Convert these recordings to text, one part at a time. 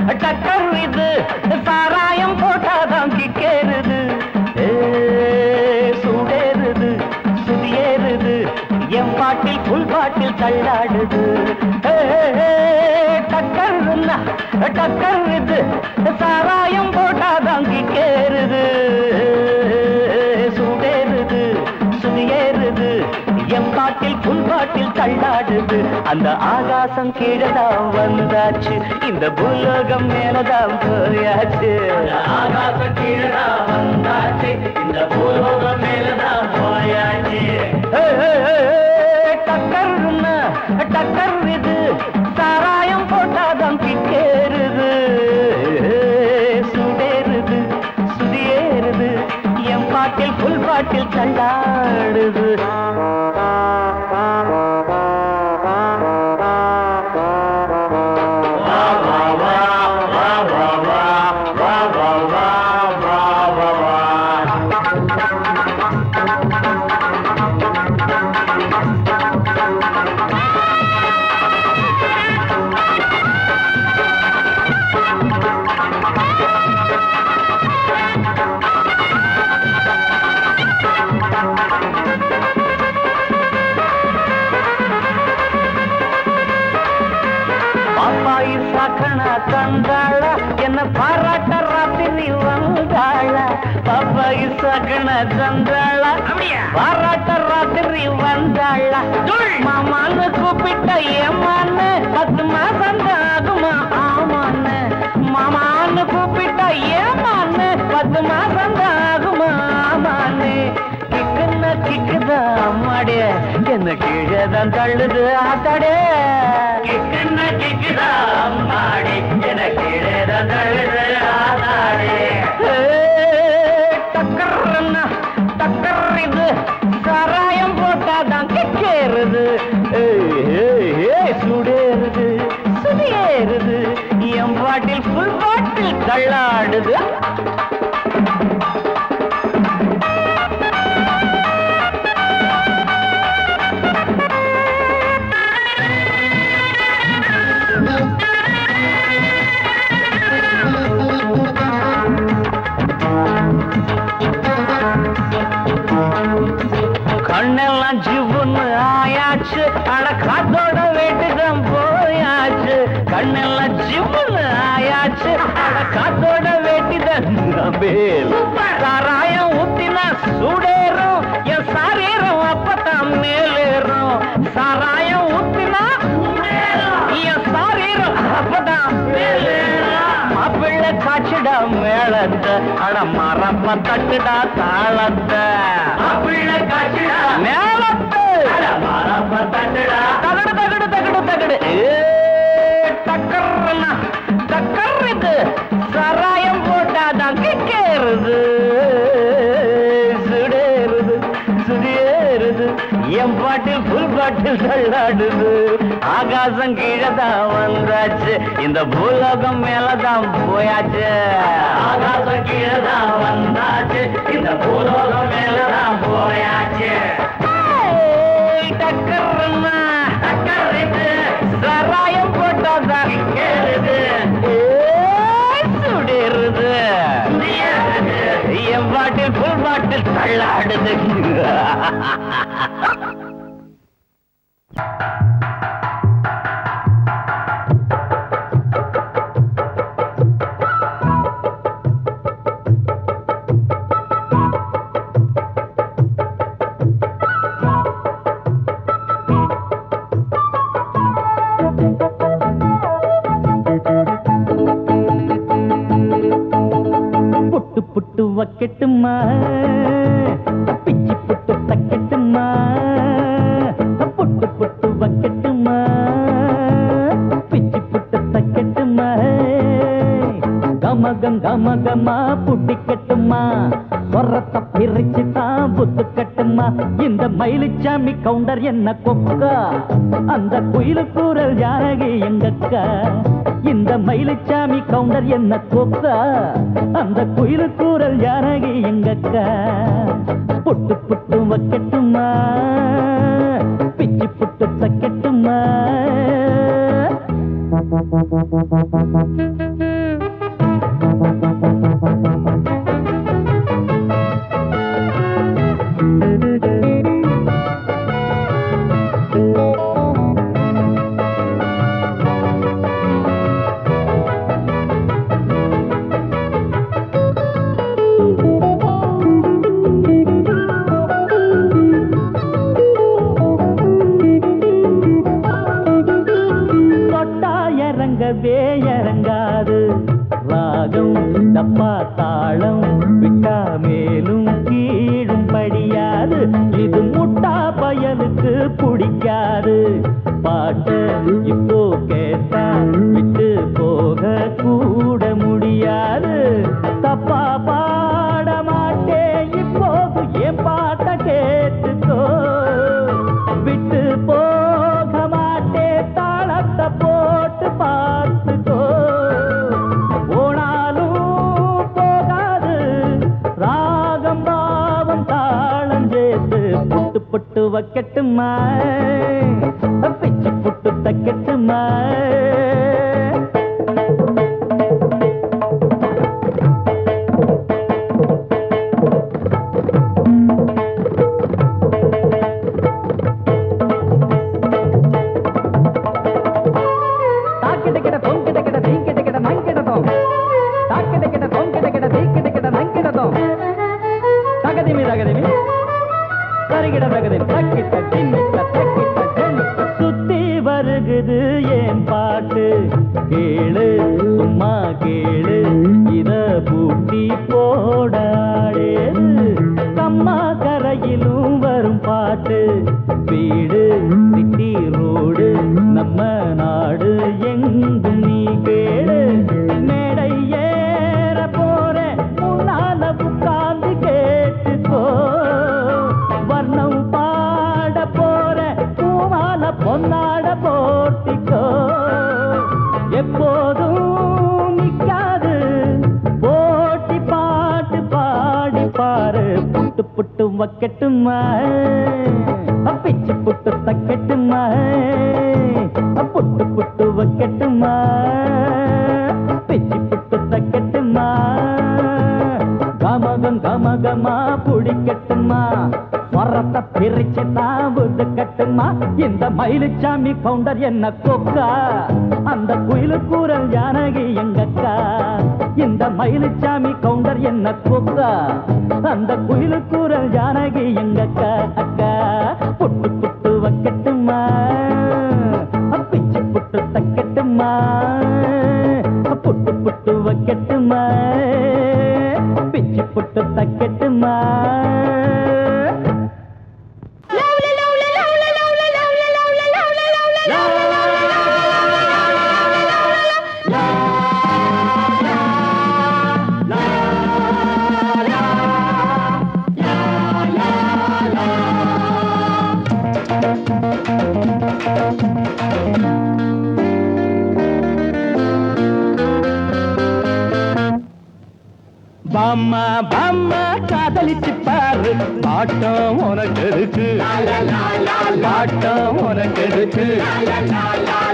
டக்கர் இது சாராயம் போட்டாதான் கிக்கேறுது சூடேறுது சுதியேறுது என் பாட்டில் புல் பாட்டில் தள்ளாடுது டக்கர்னா டக்கர் இது சாராயம் போட்டாதான் கிக்கேறுது சூடேறுது சுதியேறுது என் பாட்டில் புல் பாட்டில் தள்ளாடுது அந்த ஆகாசம் கீழதான் வந்தாச்சு இந்த பூலோகம் மேலதான் போயாச்சு ஆகாசம் கீழதான் வந்தாச்சு இந்த பூலோகம் மேலதான் போயாச்சு டக்கர்னா டக்கர் இது சாராயம் போட்டாதான் கிக்கேறுது சுடேறுது சுதியேறுது என் பாட்டில் புல் பாட்டில் தள்ளாடுது தந்தாள என்ன பாராட்ட ராத்திரி வந்தாள பாப்பாயி சகன தந்தாள பாராட்ட ராத்திரி வந்தாள மாமான்னு கூப்பிட்ட ஏமான்னு 10 மாசம் ஆகுமா ஆமான்னு மாமான்னு கூப்பிட்ட ஏமான்னு 10 மாசம் ஆகுமா ஆமான்னு கிக்குன்னா கிக்குதா அம்மாடிய என்ன கீழேதான் தள்ளுது ஆத்தாடே கிக்குன்னா கிக்குதா அம்மாடி என்ன கீழேதான் தள்ளுது ஆத்தாடே டக்கர்னா டக்கர் இது சாராயம் போட்டாதான் கிக்கேறுது சுடேறுது சுதியேறுது என் பாட்டில் புல் பாட்டில் தள்ளாடுது கண்ணெல்லாம் ஜிவ்வுன்னு ஆயாச்சு அட காத்தோட வேட்டுதான் போயாச்சு கண்ணெல்லாம் ஜிவ்வுன்னு ஆயாச்சு அட காத்தோட வேட்டிதான் சாராயம் ஊத்தினா சூடேறும் என் சாரீரம் அப்பதான் மேலேறும் சாராயம் ஊத்தினா என் சாரீரம் அப்பதான் மேலேறும் மாப்பிள்ளை காய்ச்சிடா மேளத்தை அட மரப்ப தட்டுடா தாளத்தை மாப்பிள்ளை காய்ச்சிடா மேளத்தை அட மரப்ப தட்டுடா தகடு தகடு தகடு தகடு டக்கர்னா டக்கர் இது சாராயம் போட்டாதான் கிக்கேறுது சுடேறுது சுதியேறுது என் பாட்டில் புல் பாட்டில் தள்ளாடுது ஆகாசம் கீழதான் வந்தாச்சு இந்த பூலோகம் மேலதான் போயாச்சு ஆகாசம் கீழதான் வந்தாச்சு இந்த பூலோகம் மேலதான் போயாச்சு டக்கர்னா டக்கர் இது சாராயம் போட்டாதான் கேளுது சுடேறுது என் பாட்டில் புல் பாட்டில் தள்ளாடுது புட்டு புட்டு வக்கெட்டுமா பிச்சி புட்டு தக்கெட்டுமா புட்டு புட்டு வக்கெட்டுமா பிச்சி புட்டு தக்கெட்டுமா கமகம் கமகமா புட்டிக்கட்டுமா சொரத்தை பிரிச்சு தான் புத்து கட்டுமா இந்த மயிலுச்சாமி கவுண்டர் என்ன கொக்கா அந்த குயிலு கூறல் ஜானகி எங்கக்கா இந்த மயிலுச்சாமி கவுண்டர் என்ன கொக்கா அந்த குயிலு கூறல் ஜானகி எங்கக்கா புட்டு புட்டு வைக்கட்டுமா பிச்சி புட்டு தக்கட்டுமா உடம்பே இறங்காது ராகம் டப்பா தாளம் விட்டா மேலும் கீழும் படியாது இது முட்டா பயலுக்கு பிடிக்காது பாட்டு இப்போ கேட்டா விட்டு போக கூட முடியாது தப்பா பாட மாட்டேன் இப்போது என் பாட்ட கேட்டுக்கோ விட்டு போக மாட்டேன் தாளத்தை போட்டு பார்த்துக்கோ போனாலும் போகாது ராகம் பாவம் தாளம் சேர்த்து புட்டு புட்டு வைக்கட்டுமா பிச்சு புட்டு தைக்கட்டுமா சுத்தி வருகுது என் பாட்டு கேளு சும்மா கேளு இத பூட்டி போடாடே கம்மா கரையிலும் வரும் பாட்டு வீடு சிட்டி ரோடு நம்ம நாடு எங்கும் நீ கேளு மேடை ஏற போற முன்னால உட்கார்ந்து கேட்டுக்கோ வர்ணம் பாட போற பூவால பொன்னாட போட்டிக்கோ எப்போதும் நிக்காது போட்டி பாட்டு பாடி பாரு புட்டு புட்டு வைக்கட்டுமா பிச்சு புட்டு தைக்கட்டுமா புட்டு புட்டு வைக்கட்டுமா பிச்சு புட்டு தைக்கட்டுமா கமகம் கமகமா பிடிக்கட்டுமா வரத்தை பிரிச்சு தாவுது கட்டுமா இந்த மயிலுச்சாமி கவுண்டர் என்ன கொக்கா அந்த குயிலு கூறல் ஜானகி எங்கக்கா இந்த மயிலுச்சாமி கவுண்டர் என்ன கொக்கா அந்த குயிலு கூறல் ஜானகி எங்கக்கா அக்கா புட்டு புட்டு வைக்கட்டுமா பிச்சு புட்டு தைக்கட்டுமா புட்டு புட்டு வைக்கட்டுமா பிச்சு புட்டு தைக்கட்டுமா பாம்மா பாம்மா காதலிச்சு பாரு பாட்டம் உனக்கு இருக்கு பாட்டம் உனக்கு இருக்கு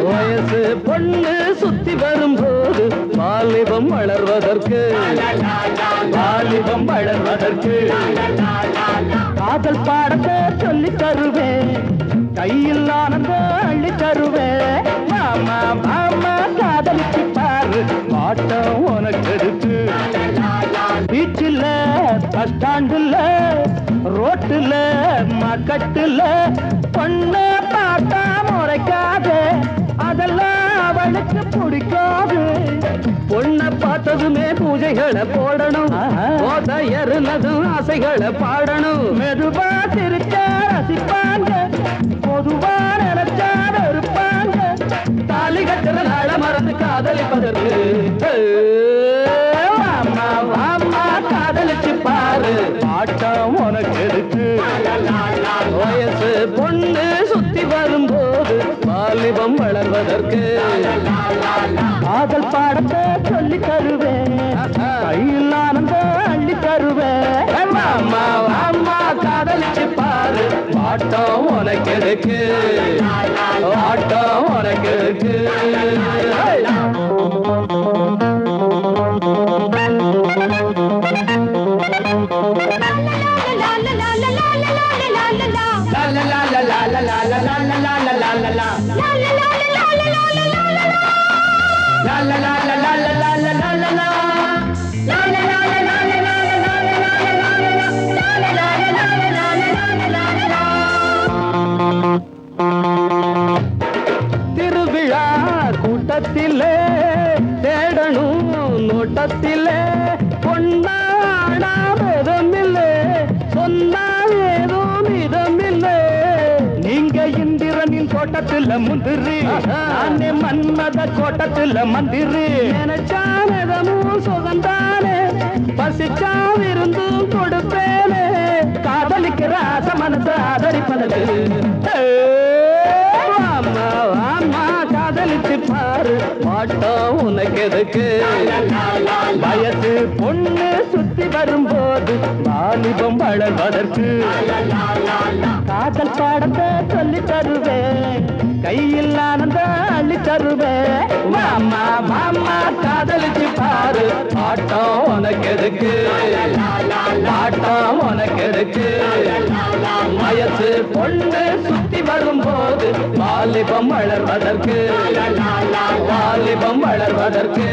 வயசு பொண்ணு சுத்தி வரும்போது வாலிபம் வளர்வதற்கு வாலிபம் வளர்வதற்கு காதல் பாடத்தை சொல்லி தருவேன் கையில் ஆனந்தம் அள்ளி தருவேன் மாமா மாமா காதலிச்சு பாரு பாட்டம் உனக்கு இருக்கு பீச்சில் பஸ் ஸ்டாண்டுல ரோட்டுல மக்கட்டுல பொண்ணு பார்த்தா முறைக்காது அதெல்லாம் அவளுக்கு பிடிக்காது பொண்ணை பார்த்ததுமே பூஜைகளை போடணும் எருனதும் ஆசைகளை பாடணும் மெதுவா திருச்ச ரசிப்பாங்க பொதுவா நினைச்சா இருப்பாங்க தாலி கட்டுற நாள மறந்து காதலிப்பதற்கு காதலிச்சு பாரு பாட்டம் உனக்கு இருக்கு வயசு பொண்ணு சுத்தி வரும்போது வாலிபம் வளர்வதற்கு காதல் பாடத்தை சொல்லி தருவேன் கையில் ஆனந்தம் அள்ளி தருவேன் அம்மா அம்மா காதலிச்சு பாரு பாட்டம் உனக்கு இருக்கு பாட்டம் உனக்கு இருக்கு திருவிழா கூட்டத்திலே தோட்டத்துல முந்திரி நானே மன்மத கோட்டத்துல மந்திரி நினைச்சானதமும் சுகந்தானே பசிச்சா விருந்தும் கொடுப்பேனே காதலிக்கிற ஆசை மனசு ஆதரிப்பதற்கு அம்மா அம்மா காதலிச்சு பாரு பாட்டம் உனக்கு எதுக்கு வயசு பொண்ணு சுத்தி வரும்போது வாலிபம் வளர்வதற்கு காதல் பாடத்தை சொல்லி தருவேன் கையில் ஆனந்த அள்ளி தருவேன் மாமா மாமா காதலிச்சு பாரு பாட்டம் உனக்கு எதுக்கு பாட்டம் உனக்கு எதுக்கு வயசு பொண்ணு சுத்தி வரும்போது வாலிபம் வளர்வதற்கு வாலிபம் வளர்வதற்கு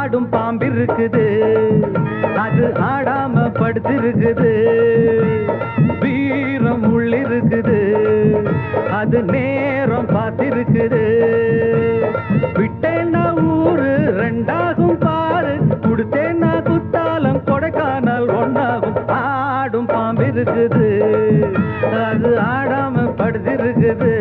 ஆடும் பாம்பிருக்குது அது ஆடாம படுத்திருக்குது வீரம் உள்ளிருக்குது அது நேரம் பார்த்திருக்குது விட்டேன்னா ஊரு ரெண்டாகும் பாரு கொடுத்தேன்னா குத்தாலம் கொடைக்கானல் ஒன்னாகும் ஆடும் பாம்பிருக்குது அது ஆடாம படுத்திருக்குது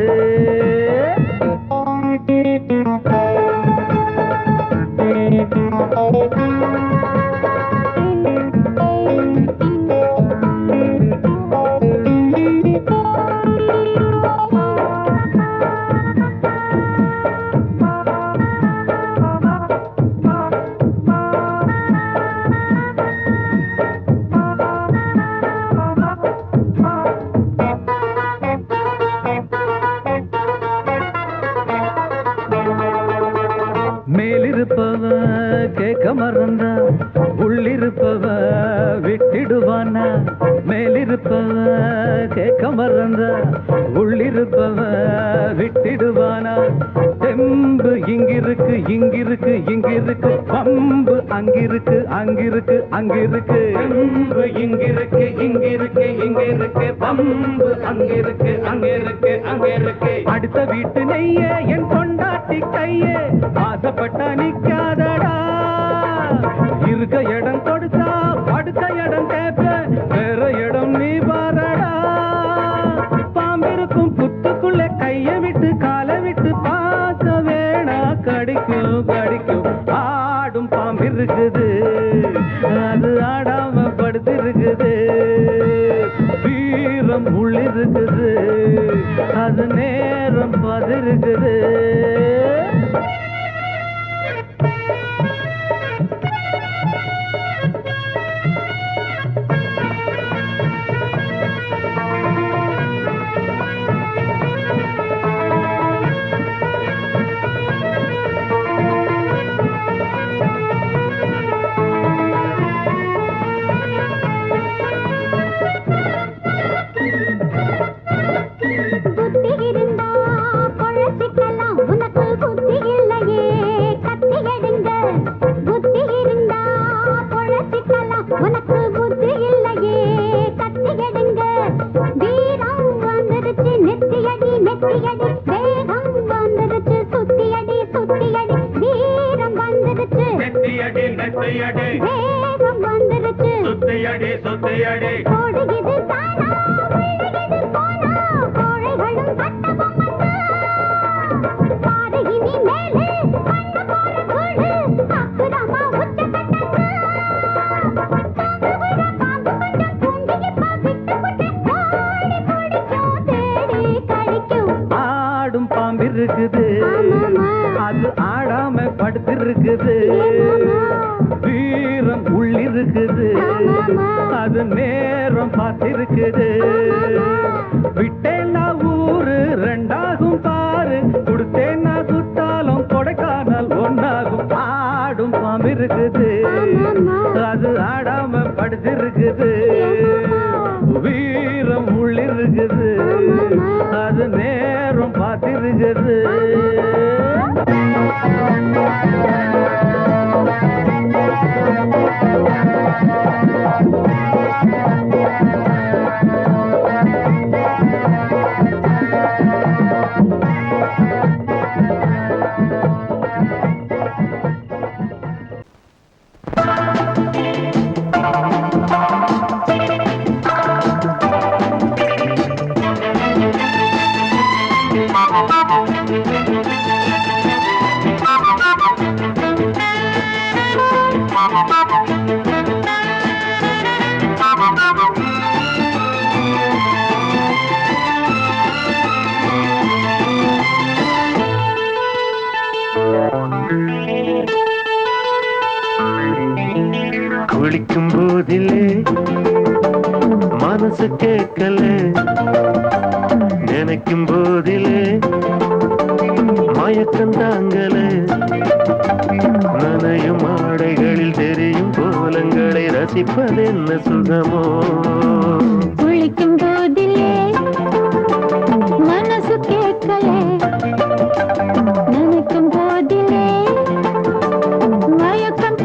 மேலிருப்பவ கேட்க மறந்தா உள்ளிருப்பவ விட்டிடுவானா மேலிருப்பவ கேட்க மறந்தா உள்ளிருப்பவ விட்டிடுவானா தெம்பு இங்கிருக்கு இங்கிருக்கு இங்கிருக்கு பம்பு அங்கிருக்கு அங்கிருக்கு அங்கிருக்கு தெம்பு இங்கிருக்கு இங்கிருக்கு இங்கிருக்கு பம்பு அங்கிருக்கு அங்கிருக்கு அங்கிருக்கு அடுத்த வீட்டு நெய்ய என் கொண்டாட்டி கையே ஆசைப்பட்டா நிக்காதடா இருக்க இடம் கொடுத்தா படுக்க இடம் கேட்ப வேற இடம் நீ பாரடா பாம்பிருக்கும் புத்துக்குள்ள கைய விட்டு காலை விட்டு பார்க்க வேணா கடிக்கும் கடிக்கும் ஆடும் பாம்பிருக்குது அது ஆடாம படுத்திருக்குது வீரம் உள்ளிருக்குது அது நேரம் பதிருக்குது ஆடும் பாம்பிருக்குது அது ஆடாம படுத்திருக்குது வீரம் உள்ளிருக்குது அது நேரம் பார்த்திருக்குது விட்டேன்னா ஊரு ரெண்டாகும் பாரு கொடுத்தேன்னா குத்தாலம் கொடைக்கானல் ஒன்னாகும் ஆடும் பாம்பிருக்குது அது ஆடாம படுத்திருக்குது வீரம் உள்ளிருக்குது அது நேரம் பார்த்திருக்குது குளிக்கும் போதிலே மனசு கேட்கல நினைக்கும் போதிலே மயக்கம் தாங்கல நனையும் ஆடைகளில் தெரியும் கோலங்களை ரசிப்பதென்ன சுகமோ குளிக்கும் போதிலே மனசு கேட்கல நினைக்கும் போதிலே மயக்கம்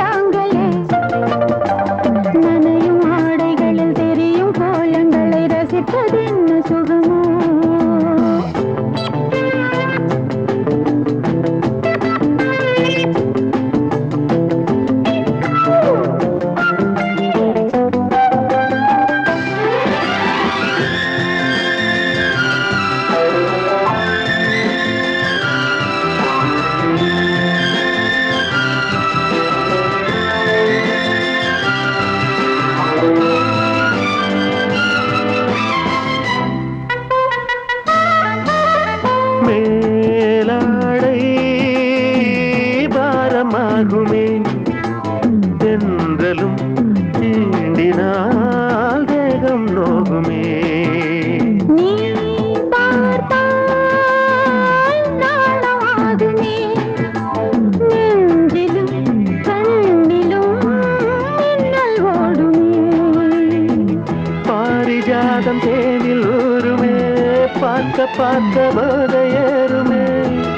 பார்த்த போத ஏறுமே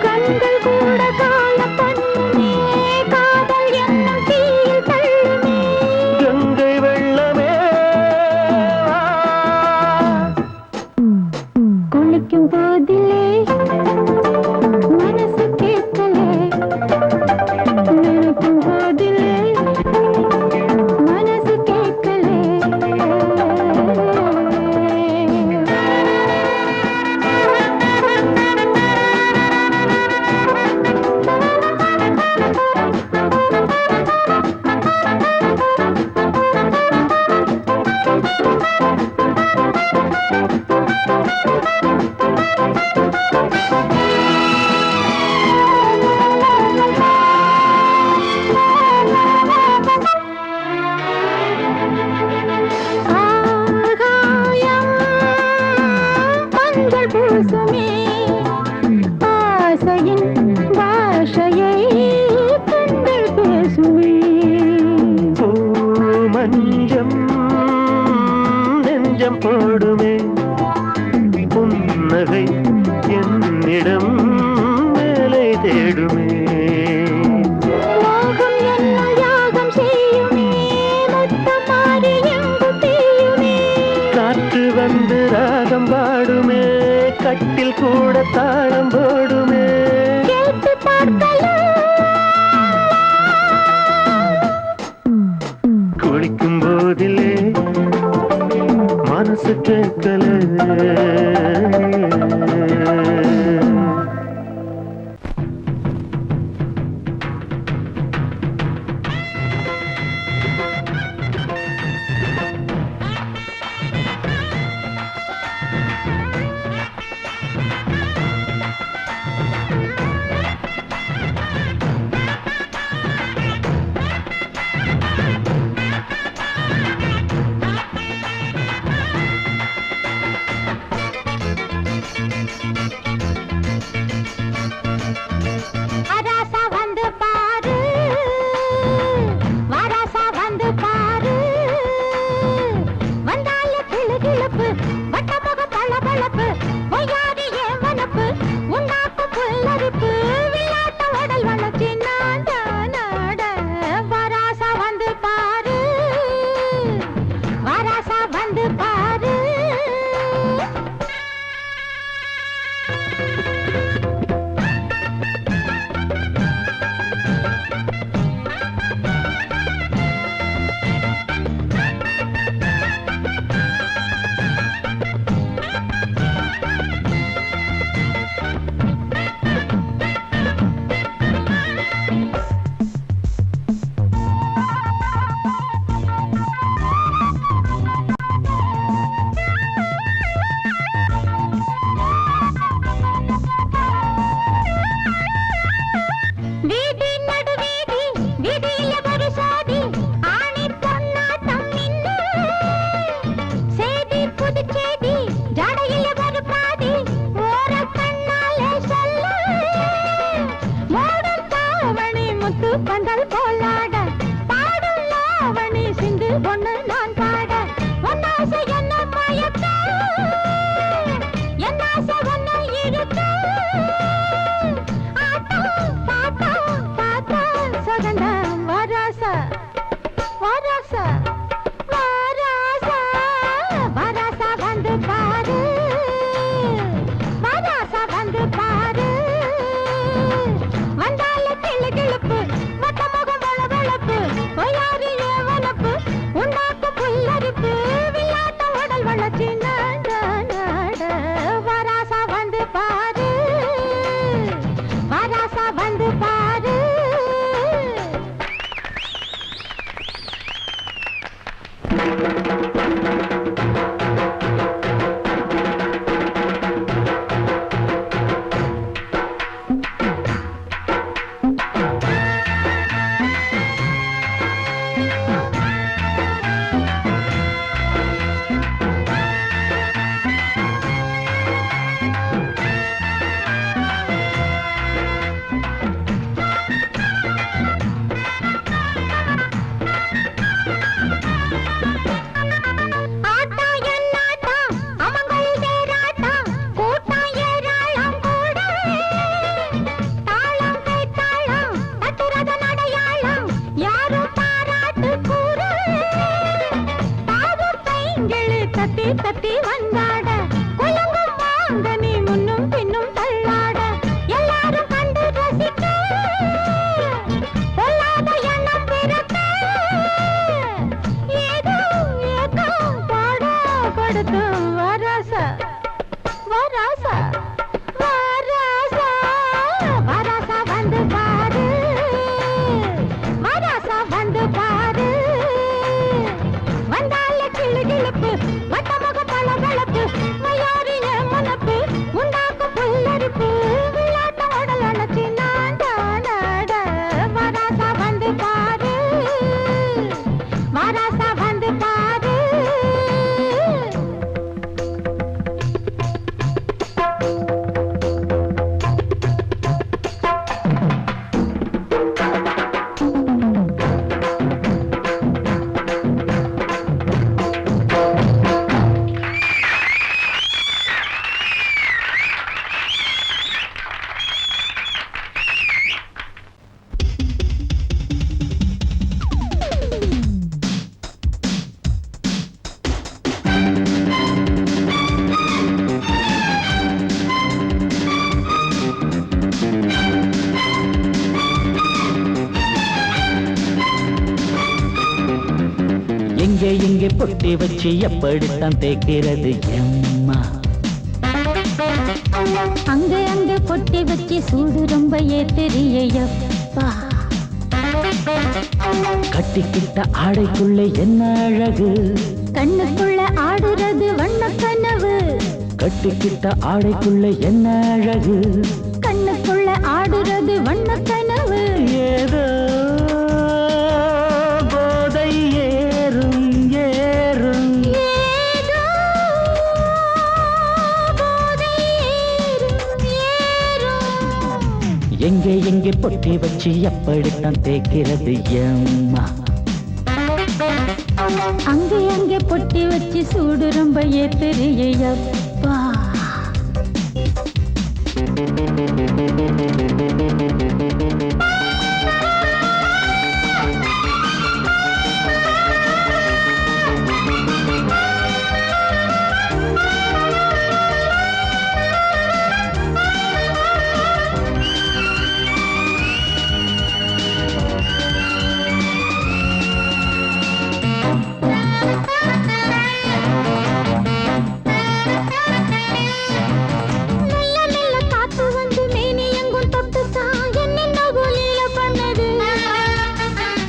கண்கள் கூட கால பண்ணுமே காதல் என்னும் தீயில் தள்ளுமே கங்கை வெள்ளமே குளிக்கும் போதிலே மனசு கேட்கலே நினைக்கும் போதிலே மனசு கேட்கலே ஆகாயம் மஞ்சள் பூசுமே ஆசையின் பாஷையை கண்கள் பேசுமே மஞ்சம் நெஞ்சம் போடுமே புன்னகை என்னிடம் மேலே தேடுமே மோகம் என்னும் யாகம் செய்யுமே முத்தம் மாறி எங்கு தீயுமே காற்று வந்து ராகம் பாடுமே கட்டில் கூட தாளம் போடுமே கேட்டு பார்க்கலாம் குளிக்கும் போதிலே மனசு கேட்கல அராசா வந்து பாரு வராசா வந்து பாரு வந்தால கிளுகிளுப்பு வட்டமுக பளபளப்பு பொய்யாதி ஏன் வனப்பு உன்னாக்கு புல்லரிப்பு விளையாட்ட உடல் வளர்ச்சி நாட நாட வராசா வந்து பாரு வராசா வந்து பாரு வீதி நடு வீதி வீதியில ஒரு சாதி ஆணி பொன்னாட்டம் நின்னு சேதி புதுச்சேதி ஜடையில ஒரு பாதி ஓர கண்ணாலே சொல்ல மூடும் தாவணி முத்து பந்தல் போலாட பாடும் லாவணி சிந்து பொண்ணு நான் பாட ஒன்னாசை என்ன மயக்க என்னாசை ஒன்னு இருக்க வராசா வராசா வராசா வராசா வந்து பாரு வராசா வந்து பாரு வந்தால கிளு கிளுப்பு மொத்த முகம் வள எங்கே பொட்டி வச்சு எப்படித்தான் தேய்க்கிறது எம்மா? அங்க பொட்டி வச்சு சூடு ரொம்ப ஏத்தெரியப்பா. கட்டிக்கிட்ட ஆடைக்குள்ள என்ன அழகு, கண்ணுக்குள்ள ஆடுறது வண்ண கனவு. கட்டிக்கிட்ட ஆடைக்குள்ள என்ன அழகு, கண்ணுக்குள்ள ஆடுறது வண்ண கனவு. ஏதோ போதை ஏறும் ஏறும், ஏதோ போதை ஏறும் ஏறும். எங்கே எங்கே பொட்டி வச்சு எப்படித்தான் தேய்க்கிறது எம்மா? அங்கே பொட்டி வச்சு சூடு ரொம்ப ஏத்தெரியப்பா.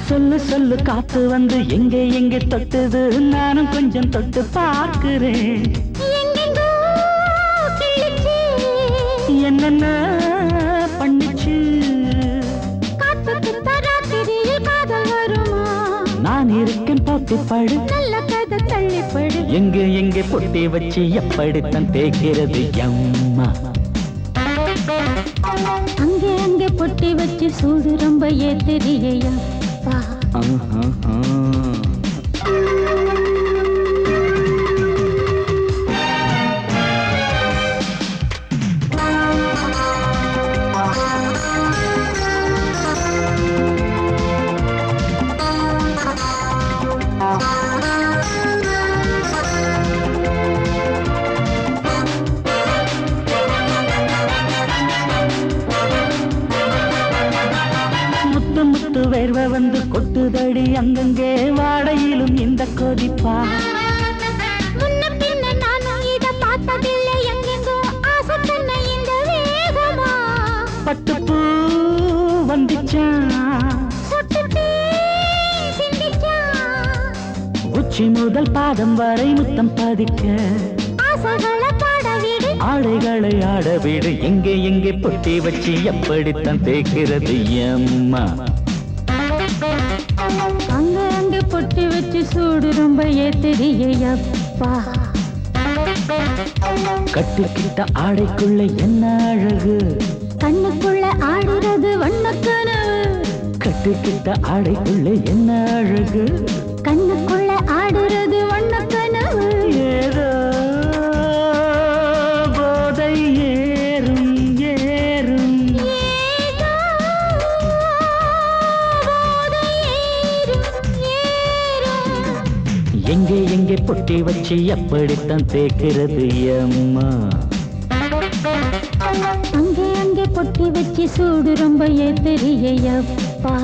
சொல்லு சொல்லு காத்து வந்து எங்கே எங்கே தொட்டுது, நானும் கொஞ்சம் தொட்டு பார்க்கிறேன். என்னென்ன பண்ணிச்சு, நான் இருக்கேன் பார்த்து படு, நல்ல கதை தள்ளிப்படு. எங்கே எங்கே பொட்டி வச்சு எப்படித்தான் தேய்க்கிறது எம்மா? அங்கே பொட்டி வச்சு சூடு ரொம்ப ஏத்தெரியப்பா. முத்து முத்து வேர்வை வந்து கொட்டுதடி அங்கங்கே, வாடையிலும் இந்த கொதிப்பா. முன்ன பின்ன நானும் இத பார்த்ததில்லை, எங்கெங்கோ ஆசை தன்னை இந்த வேகமா. பட்டுப்பூ வந்துச்சா, சுட்டுட்டே சிந்திச்சா. உச்சி முதல் பாதம் வரை முத்தம் பதிக்க, ஆசைகளை பாட விடு, ஆடைகளை ஆட விடு. எங்கே எங்கே பொட்டி வச்சு எப்படித்தான் தேய்க்கிறது எம்மா? அங்கே பொட்டி வச்சு சூடு ரொம்ப ஏத்தெரியப்பா. கட்டிக்கிட்ட ஆடைக்குள்ள என்ன அழகு, கண்ணுக்குள்ள ஆடுறது வண்ண கனவு. கட்டிக்கிட்ட ஆடைக்குள்ள என்ன அழகு, கண்ணுக்குள்ள ஆடுறது வண்ண கனவு. ஏதோ போதை ஏறும் ஏறும், ஏதோ போதை ஏறும் ஏறும். எங்கே எங்கே பொட்டி வச்சு எப்படித்தான் தேய்க்கிறது எம்மா? அங்கே பொட்டி வச்சு சூடு ரொம்ப ஏத்தெரியப்பா.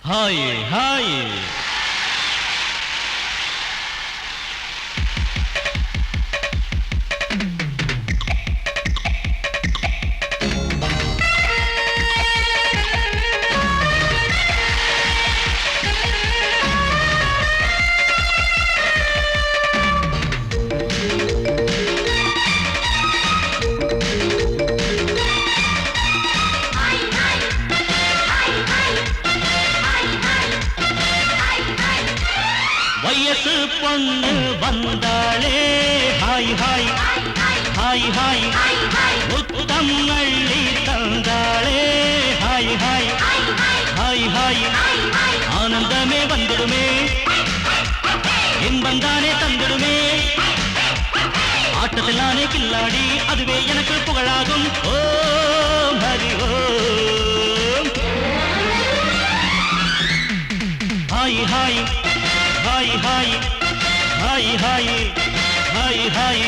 ஹாய் ஹாய் வயசு பொண்ணு வந்தாளே, ஹாய் ஹாய் ஹாய் ஹாய், முத்தம் அள்ளி தந்தாளே, ஹாய் ஹாய் ஹாய் ஹாய். ஆனந்தமே வந்துடுமே, இன்பந்தானே தந்துடுமே, ஆட்டத்தில் நானே கில்லாடி, அதுவே எனக்கு புகழாகும். ஓம் ஹரி ஓம். Hi hi hi hi hi hi hi hi.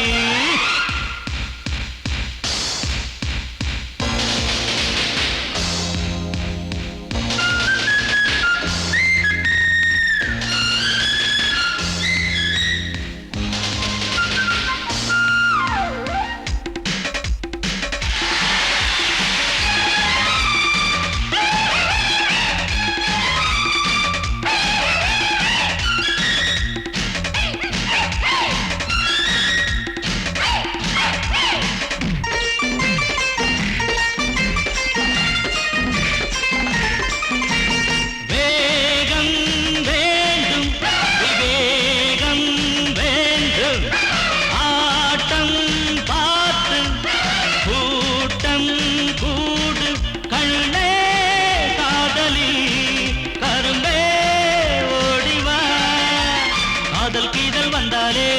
வந்தாலே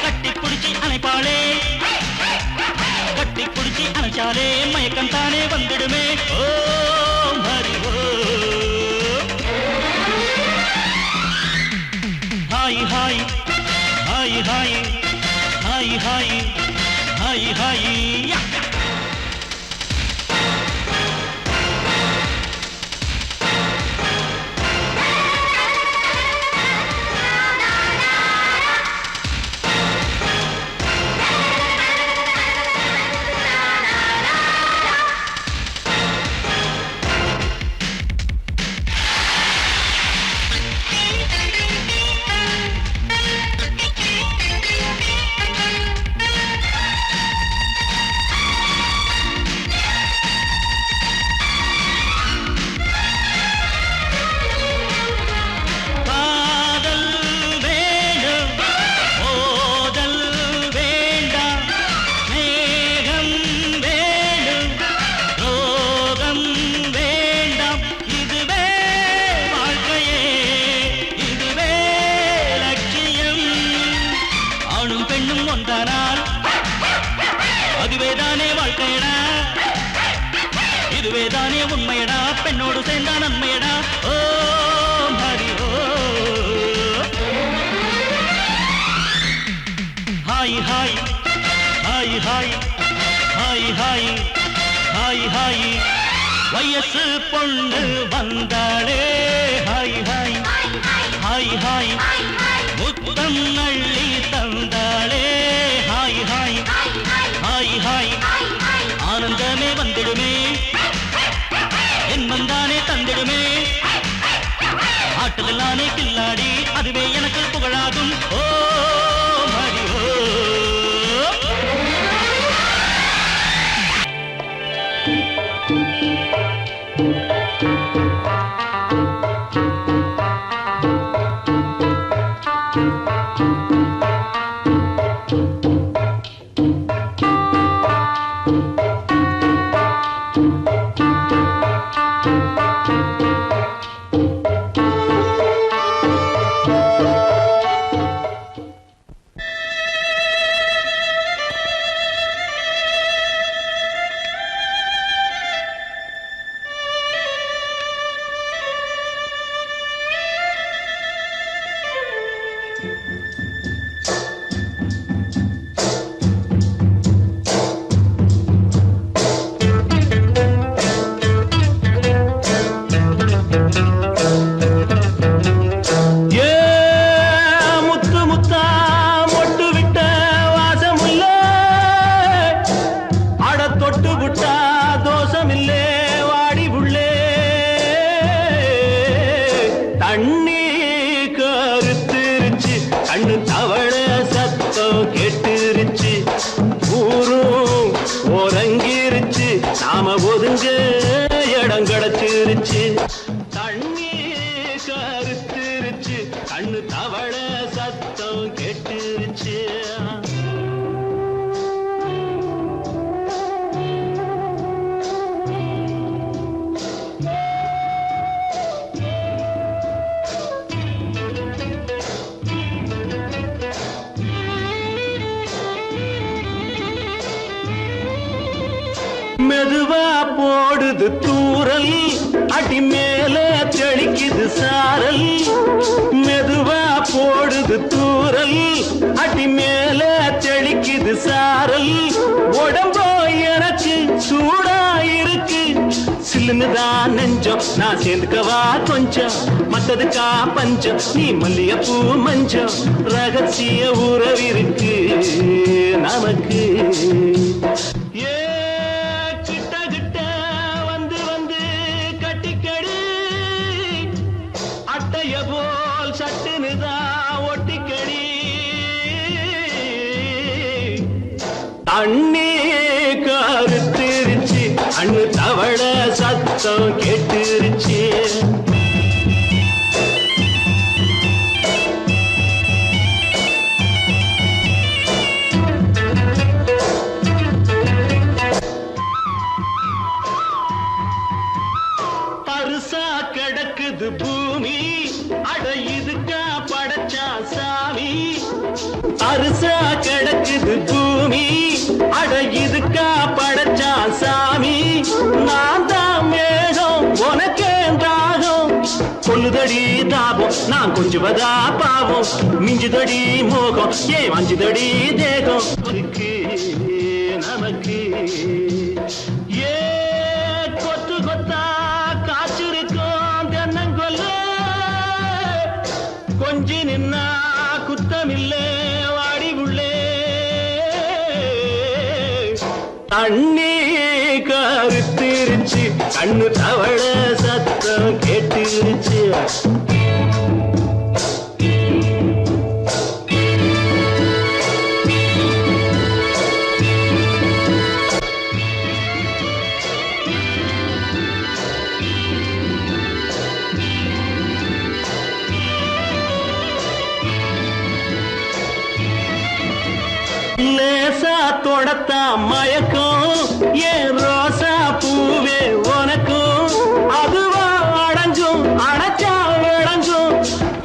கட்டி பிடிச்சி அணைப்பாளே கட்டி பிடிச்சி அணைச்சாலே மயக்கம் தானே வந்துடுமே ஓ ஹரி ஓ hi hi hi hi hi hi hi hi அதுவேதானே வாழ்க்கையடா இதுவேதானே உண்மையடா பெண்ணோடு சேர்ந்தா நன்மையடா ஓ ஹரி ஓ hi hi hi hi hi hi hi hi வயசு பொண்ணு வந்தாளே ஹாய் ஹாய் ஹாய் ஹாய் முத்தம் அள்ளி தந்தாளே ஹாய் ஹாய் ஹாய் ஹாய் ஆனந்தமே வந்திடுமே என் வந்தானே தந்திடுமே ஆட்டலானே கில்லாடி அதுவே எனக்கு புகழாகும் ஓ ஹரி ஓ நாம ஒதுங்க இடம் கிடைச்சிருச்சு தண்ணி கருத்திருச்சு கண்ணு தவள சத்தம் கேட்டுருச்சு மெதுவா போடுது தூரல் அடி மேல தெளிக்குது சாரல் மெதுவா போடுது தூரல் அடி மேல தெளிக்குது சாரல் உடம்போ எனக்கு சூடா இருக்கு சில்லுன்னுதான் நெஞ்சம் நான் சேர்ந்துக்கவா கொஞ்சம் மத்ததுக்கா பஞ்சம் நீ மல்லிகைப்பூ மஞ்சம் ரகசிய உறவிருக்கு நமக்கு போல் சட்டுனுதான் ஒட்டிக்கடி தண்ணி கருத்திருச்சு அண்ணு தவள சத்தம் கேட்டுருச்சு பருசா கிடக்குது பூமி அட இதுக்கா படைச்சா அரிசா கிடக்குது பூமி அட இதுக்கா படைச்சா சாமி நான் தான் மேகம் உனக்கே தாகம் கொல்லுதடி தாபம் நான் கொஞ்சுவதா பாவம் மிஞ்சுதடி மோகம் ஏன் வஞ்சுதடி தேகம் நமக்கு ஏ கொத்து கொத்தா காய்ச்சிருக்கும் தென்னங்கொல்ல கொஞ்சி நின்னா குத்தமில்லே வாடி உள்ளே தண்ணி கருத்திருச்சு கண்ணு தவள சத்தம் கேட்டுருச்சு லேசா தொடத்தா மயக்கம் ஏன் ரோசா பூவே உனக்கும் அதுவா அடைஞ்சும் அடைச்சா விளைஞ்சும்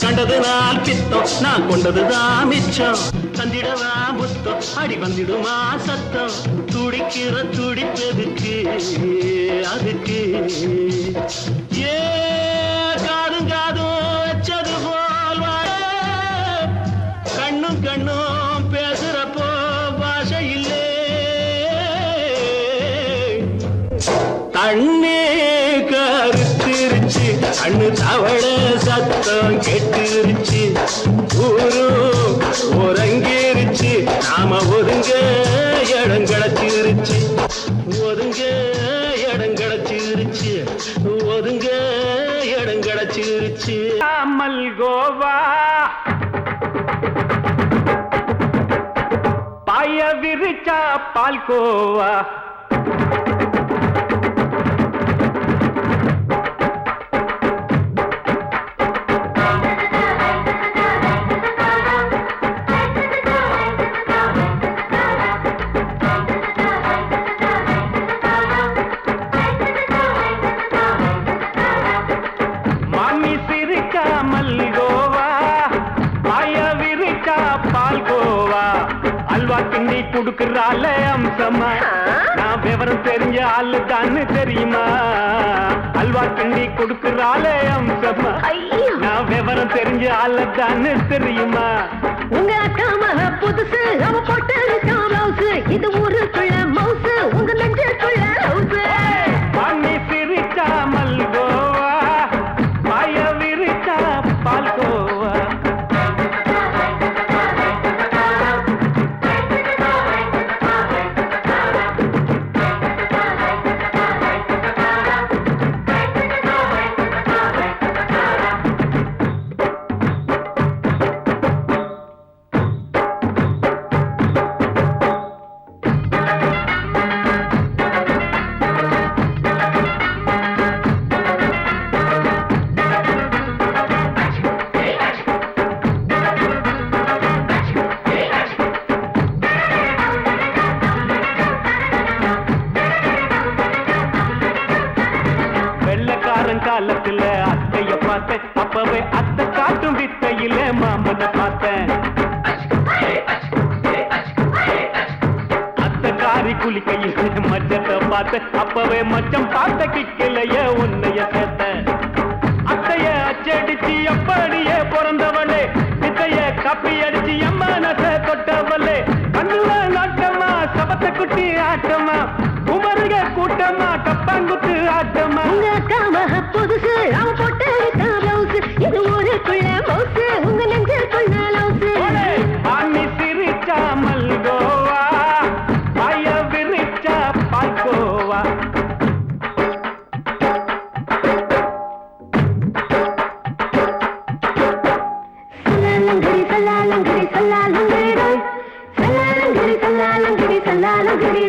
கண்டது நாள் பித்தம் நான் கொண்டதுதான் மிச்சம் தந்திடவா புத்தம் அடி வந்திடுமா சத்தம் துடிக்கிற துடிப்பதுக்கு அதுக்கு ஏ காதும் காதும் வச்சது போல் வாழ கண்ணும் கண்ணும் பேசுறப்போ பாஷை இல்லே தண்ணே கருத்திருச்சு கண்ணு தவள சத்தம் கெட்டுருச்சு ஊரு ஒரங்கிருச்சு நாம ஒதுங்க இடம் கிடச்சிருச்சு ஒதுங்க இடம் கிடச்சிருச்சு ஒதுங்க இடம் கிடச்சிருச்சு மல்கோவா பாய விரிச்சா பால்கோவா மாமி சிரிச்சா மல்கோவா பாய விரிச்சா பால்கோவா அல்வா கிண்டி குடுக்கறால அம்சமா நான் விவரம் தெரிஞ்ச ஆளு தான்னு தெரியுமா அல்வா கிண்டி குடுக்கறால அம்சமா நான் விவரம் தெரிஞ்ச ஆளு தான்னு தெரியுமா உங்க அக்கா மக புதுசு அவ போட்டு பிளவுஸ் இது ஊருக்குள்ள மவுசு உங்க நெஞ்சுக்குள்ள ஹவுஸ் மாமி சிரிச்சா மல்கோவா பாய விரிச்சா பால்கோவா காலத்துல அத்தைய பார்த்தேன் அப்பவே அத்தை காட்டும் வித்தையில மாமனை பார்த்தேன் அத்தை காரி குளிக்கையில மச்சத்தை பார்த்தேன் அப்பவே மச்சம் பார்த்த கிக்கலைய உன்னைய சேர்த்த அத்தைய அச்சடிச்சு அப்படியே பிறந்தவளே வித்தைய காப்பி அடிச்சு எம்மனச தொட்டவளே கண்ணுல நாட்டமா சபத்த குட்டி ஆட்டமா குமருக கூட்டமா கப்பாங்குத்து ஆட்டமா உங்க அக்கா மக புதுசு அவ போட்டு பிளவுஸ் இது ஊருக்குள்ள மவுசு உங்க நெஞ்சுக்குள்ள லவுஸ் மாமி சிரிச்சா மல்கோவா பாய விரிச்சா பால்கோவா சல்லாலங்கடி சல்லாலங்கடி சல்லாலங்கடி சல்லாலங்கடி சல்லாலங்கடி சல்லாலங்கடி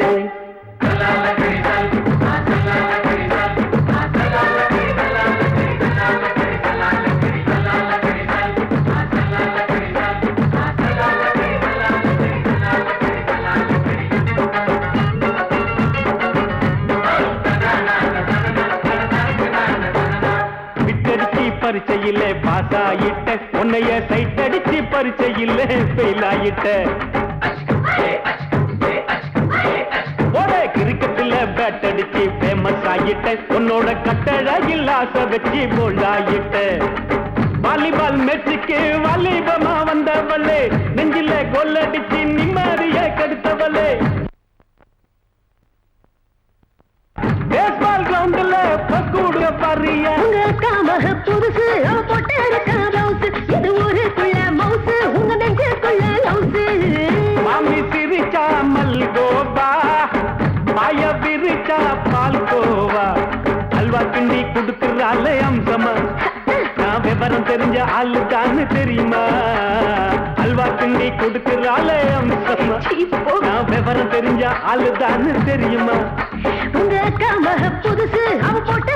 பரிச்சையிலே பாசாயிட்ட உன்னைய சைட்டடிச்சு பரீட்சையில் ஃபெயில் ஆயிட்ட கிரிக்கெட்ல பேட் அடிச்சு ஃபேமஸ் ஆகிட்ட உன்னோட கட்டழகில் ஆசை வச்சு போல்ட் ஆகிட்ட வாலிபால் மேட்சுக்கு வாலிபமா வந்தவளே நெஞ்சில கோல் அடிச்சு நிம்மதிய கெடுத்தவளே பேஸ்பால் கிரவுண்ட்ல பக்கூட பாரியா உங்க காமக புதுசு அவ போட்டு இருக்க ரவுஸ் இது ஊருக்குள்ள மவுசு உங்க நெஞ்சுக்குள்ள லவுஸ் மாமி சிரிச்சா மல்கோபா மாய விரிச்சா பால்கோவா அல்வா கிண்டி குடுக்கறாளே அம்சமா நான் விவரம் தெரிஞ்ச ஆளுதான்னு தெரியுமா அல்வா கிண்டி குடுக்கறாளே அம்சமா நான் விவரம் தெரிஞ்ச ஆளுதான்னு தெரியுமா உங்க காமக புதுசு அவ போட்டு